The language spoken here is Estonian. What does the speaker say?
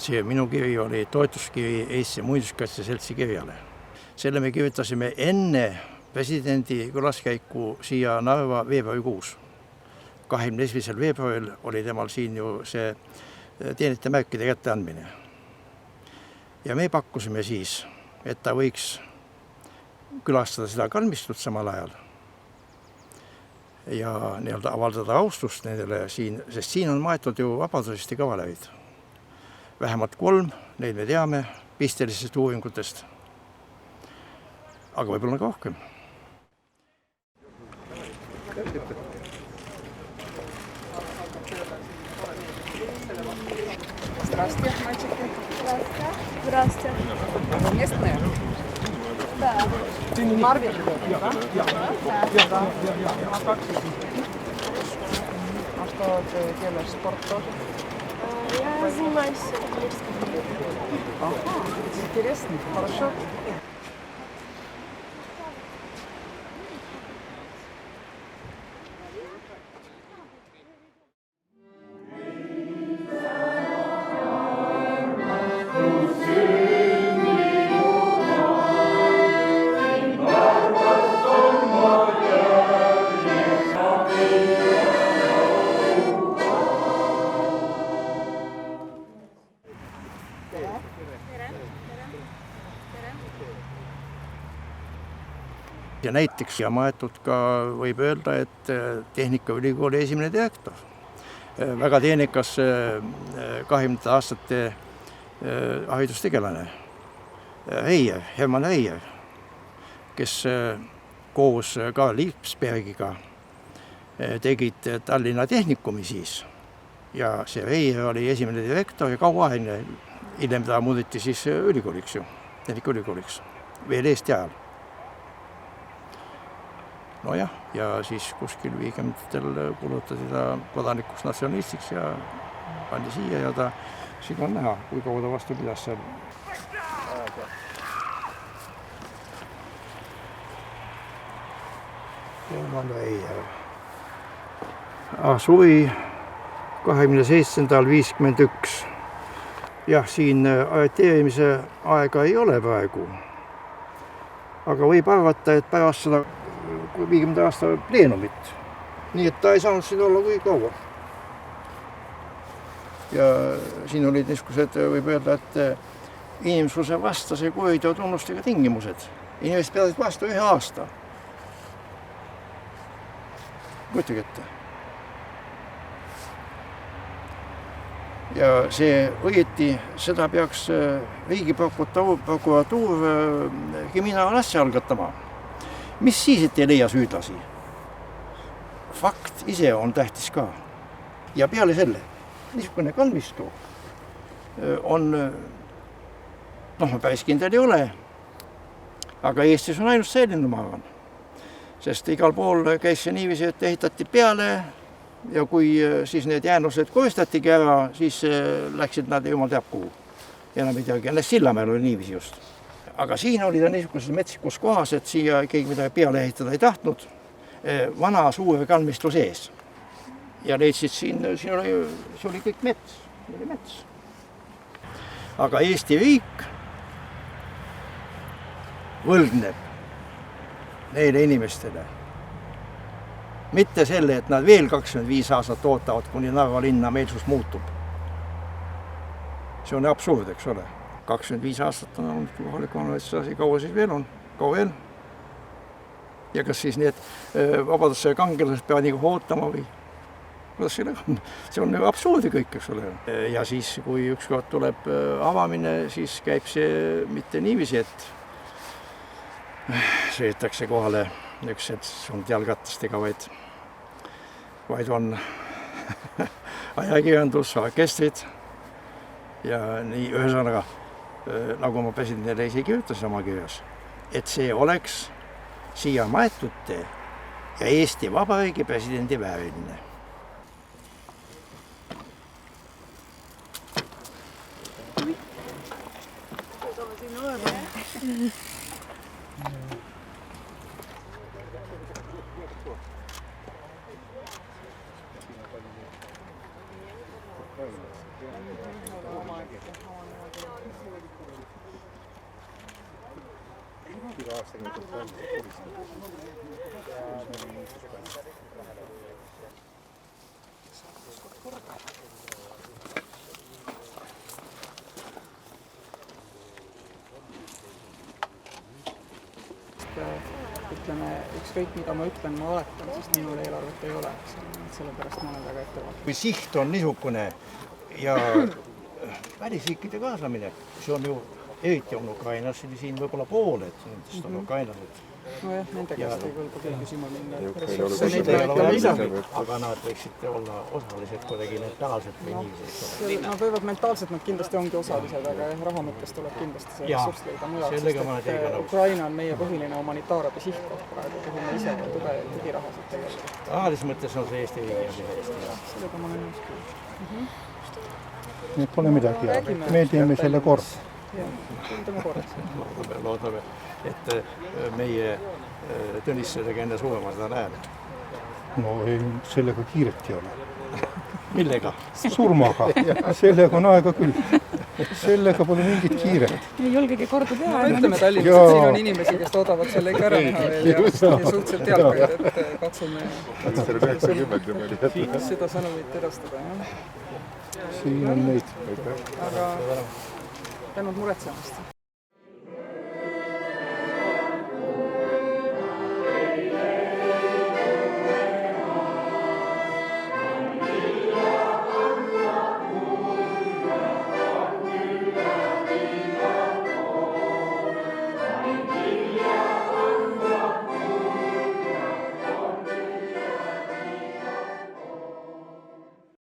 See minu kiri oli toetuskiri Eesti Muinsuskaitse Seltsi kirjale. Selle me kirjutasime enne presidendi külaskäiku siia Narva veebruarikuus. 21. veebruaril oli temal siin ju see teenete märkide kätte andmine. Ja me pakkusime siis, et ta võiks külastada seda kalmistut samal ajal ja nii-öelda avaldada austust nendele siin, sest siin on maetud ju vabadusesti kavalerid. Vähemalt 3, neid me teame pistelistest uuringutest, aga võib-olla ka rohkem. Здравствуйте, мальчики. Здравствуйте. Вы местные? Да. Ты не Марвин, да? Да. А как ты? А что ты делаешь? Спорт тоже? Я занимаюсь английским. Ага, интересно, хорошо. Ja näiteks ja maetud ka võib öelda, et Tehnikaülikooli esimene direktor. Väga teenikas 20. aastate haridustegelane. Reier, Hermann Reier, kes koos Karl Liebsbergiga tegid Tallinna Tehnikumi siis. Ja see Reier oli esimene direktor ja kauaaegne. Hiljem ta muudeti siis ülikooliks ju, Tehnikaülikooliks, veel Eesti ajal. Nojah, ja siis kuskil 50-tel kuulutati ta kodanikuks natsionalistiks ja pandi siia ja ta siin on näha, kui kaua ta vastu pidas seal. Hermann Reier. Suvi 27.51. Jah, siin arreteerimise aega ei ole praegu. Aga võib arvata, et pärast seda 50 aasta pleenumit. Nii et ta ei saanud siin olla kui kaua. Ja siin olid niisugused, võib öelda, et inimsuse vastase kuriteo tunnustega tingimused. Inimesed peavad vastu 1 aasta. Kujutage ette. Ja see õieti, seda peaks riigiprokuratuur kriminaalasja algatama. Mis siis, et ei leia süüdlasi? Fakt ise on tähtis ka. Ja peale selle, niisugune kalmistu on, päris kindel ei ole, aga Eestis on ainult selline, ma arvan. Sest igal pool käis see niiviisi, et ehitati peale ja kui siis need jäänused koristatigi ära, siis läksid nad jumal teab kuhu. Ja enam ei teagi, ennast Sillamäel oli niiviisi just. Aga siin oli ta niisuguses metsikus kohas, et siia keegi midagi peale ehitada ei tahtnud, vana suure kalmistu sees. Ja leidsid siin oli kõik mets. Aga Eesti riik võlgneb neile inimestele. Mitte selle, et nad veel 25 aastat ootavad, kuni Narva linna meelsus muutub. See on absurd, eks ole. 25 aastat on olnud kohaliku omavalitsuse, kaua siis veel on, kaua veel. Ja kas siis need vabadusse kangelased peavad nagu ootama või? See on absurdi kõik, eks ole. Ja siis, kui ükskord tuleb avamine, siis käib see mitte niiviisi, et sõidetakse kohale üks, et on jalgratastega, vaid on ajakirjandus, orkestrid ja nii ühesõnaga, nagu ma presidendile ise kirjutasin oma kirjas, et see oleks siia maetute ja Eesti Vabariigi presidendi vääriline. Ütleme, ükskõik mida ma ütlen, ma valetan, sest minul eelarvet ei ole, sellepärast ma olen väga ettevaatlik. kui siht on niisugune ja välisriikide kaasamine, see on ju eriti on Ukrainas siin võib-olla pooled nendest on ukrainlased. Nojah, nende käest ei kõlba keegi küsima minna. Aga nad võiksid olla osalised kuidagi mentaalselt või nii. Nad võivad mentaalselt, nad kindlasti ongi osalised, aga raha mõttes tuleb kindlasti see ressurss leida mujalt, sest et Ukraina on meie põhiline humanitaarabi sihtkoht praegu, kuhu me ise tugirahasid tegelikult. Rahalises mõttes on see Eesti riigi asi. Sellega ma olen nõus küll. Nii et pole midagi, me teeme selle korda. Jah, teeme korda. Loodame, et meie Tõnis sellega enne suve ma seda näen. No ei, sellega kiiret ei ole. Millega? Surmaga. Sellega on aega küll. Sellega pole mingit kiiret. Ei julgegi korda teha. Ütleme Tallinnas, et siin on inimesi, kes toodavad selle ikka ära näha veel ja suhteliselt teadkaid, et katsume seda sõnumit edastada. Siin on neid. Aga tänud muretsemast.